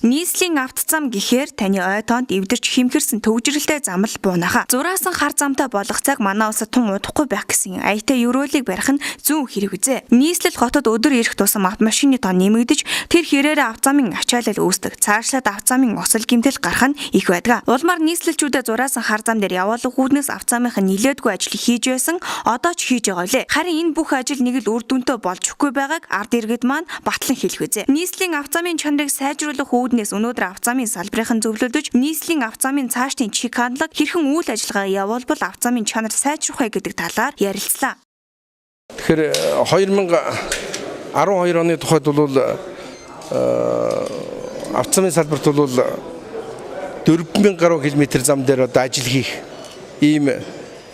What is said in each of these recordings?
Нийслэлийн авто зам гэхээр таны ой тоонд эвдэрч хэмхэрсэн төвжрэлтэй зам л буунаха. Зураасан хар замтай болох цаг манай улсад тун удахгүй байх гэсэн аятай евролыг барих нь зүүн хэрэг үзээ. Нийслэл хотод өдөр ирэх тусам автомашины тоо нэмэгдэж тэр хэрээрээ автозамын ачаалал үүсдэг. Цаашлаад автозамын осол гэмтэл гарах нь их байдаг. Улмаар нийслэлчүүдэд зураасан хар зам дээр явуулах үүднээс автозамынхаа нилээдгүй ажлыг хийж байсан. Одоо ч хийж байгаа лээ. Харин энэ бүх ажил нэг л үр дүнтэй болж өгөхгүй байгааг ард иргэд маань батлан хэлэх үзээ. Нийслэлийн автозамын чанарыг сайжруулах үүднээс өнөөдөр автозамын салбарын зөвлөлдөж нийслэлийн автозамын цаашдын чиг хандлага хэрхэн үйл ажиллагаа явуулбал автозамын чанар сайжрах вэ гэдэг талаар ярилцлаа. Тэгэхээр 2012 оны тухайд бол автозамын салбарт бол 4000 гаруй километр зам дээр одоо ажил хийх ийм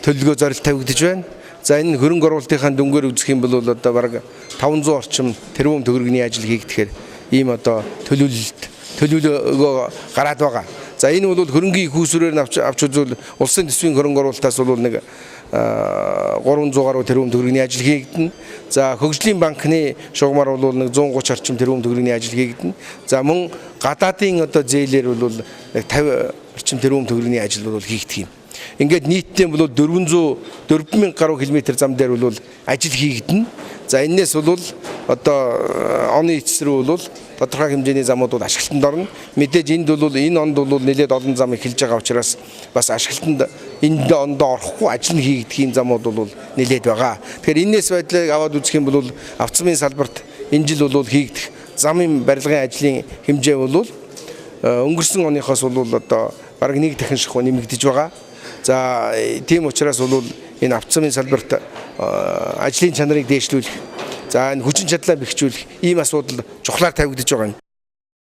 төлөвлөгөө зорилт тавигдж байна. За энэ хөрөнгө оруулалтынхаа дүнгээр үзэх юм бол одоо бараг 500 орчим тэрбум төгрөгийн ажил хийгдэхээр ийм одоо төлөвлөгөө гараад байгаа. За энэ бол хөрөнгийн их усрээр авч үзвэл улсын төсвийн хөрөнгө оруулалтаас бол нэг 300 гаруй тэрбум төгрөгийн ажил хийгдэнэ. За хөгжлийн банкны шугамар бол нэг 130 орчим тэрбум төгрөгийн ажил хийгдэнэ. За мөн гадаадын одоо зээлээр бол нэг 50 орчим тэрбум төгрөгийн ажил бол хийгдэх юм. Ингээд нийтдээ бол 4000 гаруй километр зам дээр бол ажил хийгдэнэ. За энэс бол одоо оны эцэс рүү бол тодорхой хэмжээний замууд бол ашиглалтанд орно. Мэдээж энд бол энэ онд бол нэлээд олон зам эхэлж байгаа учраас бас ашиглалтанд энд онд орохгүй ажил нь хийгдэх юм замууд бол нэлээд байгаа. Тэгэхээр энэс байдлыг аваад үзэх юм бол автозамын салбарт энэ жил бол хийгдэх замын барилгын ажлын хэмжээ бол өнгөрсөн оныхоос бол одоо бараг нэг дахин шахуу нэмэгдэж байгаа. За тийм учраас бол энэ автозамын салбарт ажлын чанарыг дээшлүүлэх, за энэ хүчин чадлаа бэхжүүлэх ийм асуудал чухлаар тавигдж байгаа юм.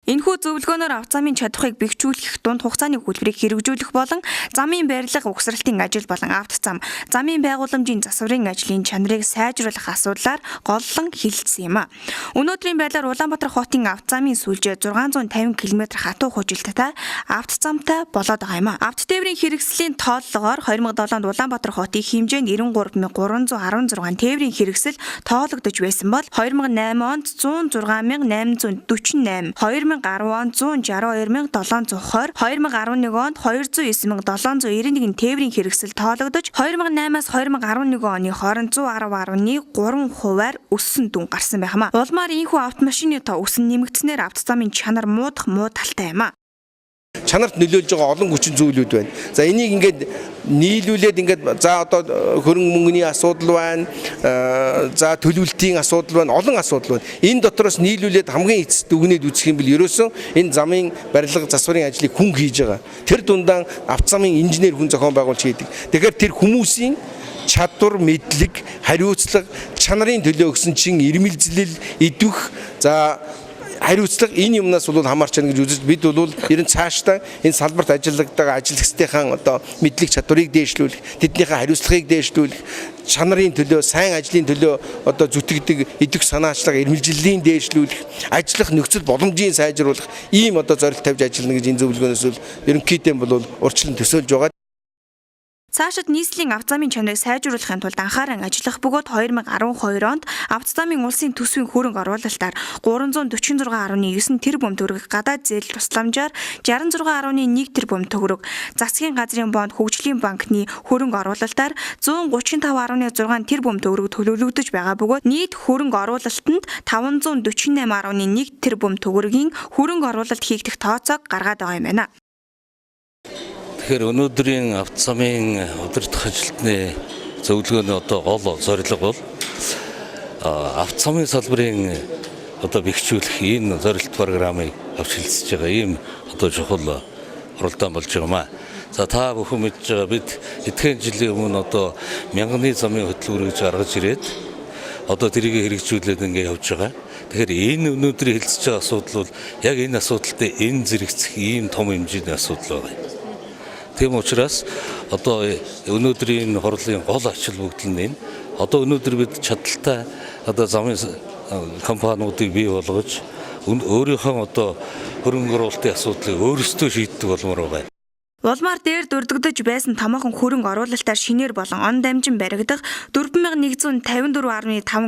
Энэхүү зөвлөгөөнөөр автозамын чадварыг бэхжүүлэх, дунд хугацааны хөтөлбөрийг хэрэгжүүлэх болон замын барилга, угсралтын ажил болон автозам, замын байгууламжийн засварын ажлын чанарыг сайжруулах асуудлаар голлон хэлэлцсэн юм а. Өнөөдрийн байдлаар Улаанбаатар хотын автозамын сүлжээ 650 км хатуу хужилттай автозамтай болоод байгаа юм а. Авто тээврийн хэрэгслийн тооллогоор 2007 онд Улаанбаатар хотын хэмжээнд 93316 тээврийн хэрэгсэл тоологдож байсан бол 2008 онд 106848, 2010 онд 162720, 2011 онд 209791 тээврийн хэрэгсэл тоологдож 2008-аас 2011 оны хооронд 110.3%-аар өссөн дүн гарсан байна. Улмаар ийхүү автомашины тоо өсөн нэмэгдснээр автозамын чанар муу талтай юм а. Чанарт нөлөөлж байгаа олон хүчин зүйлүүд байна. За энийг ингээд нийлүүлээд ингээд за одоо хөрөнгө мөнгөний асуудал байна. За төлөвлөлтийн асуудал байна. Олон асуудал байна. Энэ дотроос нийлүүлээд хамгийн эцэст дүгнээд үзэх юм бол ерөөсөн энэ замын барилга засварын ажлыг хүн хийж байгаа. Тэр дундаа автозамын инженер хүн зохион байгуулж хийдэг. Тэгэхээр тэр хүмүүсийн чадвар, мэдлэг, хариуцлага, чанарын төлөө өгсөн чин ирмэлзлэл, идвэх, за хариуцлага энэ юмнаас бол хамаарч байна гэж үзэж бид бол ерөн цаашдаа энэ салбарт ажилладаг ажилчдынхаа одоо мэдлэг чадварыг дээшлүүлэх, тэднийхээ хариуцлагыг дээшлүүлэх, чанарын төлөө, сайн ажлын төлөө одоо зүтгэдэг идэх санаачлага, ирмэлжлэлийн дээшлүүлэх, ажиллах нөхцөл боломжийн сайжруулах ийм одоо зорилт тавьж ажиллана гэж энэ зөвлөгөөнөөс бол ерөнхийдөө бол урьдчилан төсөөлж байгаа. Цаашид нийслэлийн автозамын чанарыг сайжруулахын тулд анхааран ажиллах бөгөөд 2012 онд автозамын улсын төсвийн хөрөнгө оруулалтаар 346.9 тэрбум төгрөг, гадаад зээл тусламжаар 66.1 тэрбум төгрөг, засгийн газрын бонд, хөгжлийн банкны хөрөнгө оруулалтаар 135.6 тэрбум төгрөг төлөвлөгдөж байгаа бөгөөд нийт хөрөнгө оруулалтанд 548.1 тэрбум төгрөгийн хөрөнгө оруулалт хийгдэх тооцоог гаргаад байгаа юм байна. Тэгэхээр өнөөдрийн автозамын удирдах ажилтны зөвлөгөөний одоо гол зорилго бол автозамын салбарын одоо бэхжүүлэх энэ зорилт программыг авч хэлцэж байгаа ийм одоо чухал оролдоон болж байгаа юм а. За та бүхэн мэдж байгаа бид эдгээр жилийн өмнө одоо мянганы замын хөтөлбөр гэж гаргаж ирээд одоо тэрийг хэрэгжүүлээд ингэ явж байгаа. Тэгэхээр энэ өнөөдрийн хэлцэж байгаа асуудал бол яг энэ асуудалтай энэ зэрэгцэх ийм том хэмжээний асуудал байна. Тийм учраас одоо өнөөдрийн хурлын гол ачаал бүгд нь энэ. Одоо өнөөдөр бид чадaltaй одоо замын компаниудыг бий болгож өөрийнхөө одоо хөрөнгө оруулалтын асуудлыг өөрсдөө шийддэг болмоор байна. Улмаар дээр дурддагдж байсан томоохон хөрөнгө оруулалтаар шинээр болон он дамжин баригдах 4154.5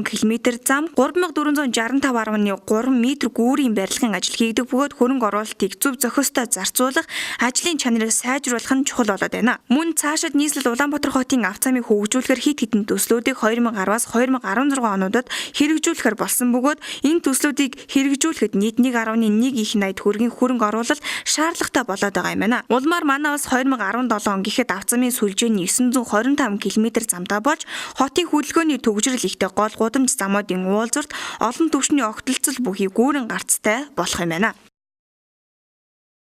км зам 3465.3 м гүүрийн барилгын ажил хийгдэх бөгөөд хөрөнгө оруулалтыг зөв зохистой зарцуулах, ажлын чанарыг сайжруулах нь чухал болоод байна. Мөн цаашид нийслэл Улаанбаатар хотын авто замыг хөгжүүлэхээр хит хитэн төслүүдийг 2010-аас 2016 онуудад хэрэгжүүлэхээр болсон бөгөөд энэ төслүүдийг хэрэгжүүлэхэд нийт 1.1 их найд төгрөгийн хөрөнгө оруулалт шаардлагатай болоод байгаа юм байна. Улмаар манай улс 2017 он гэхэд авто замын сүлжээний 925 км замтай болж хотын хөдөлгөөний төвжирэл ихтэй гол гудамж замуудын уулзалт олон түвшний огтлцол бүхий гүүрэн гарцтай болох юм байна.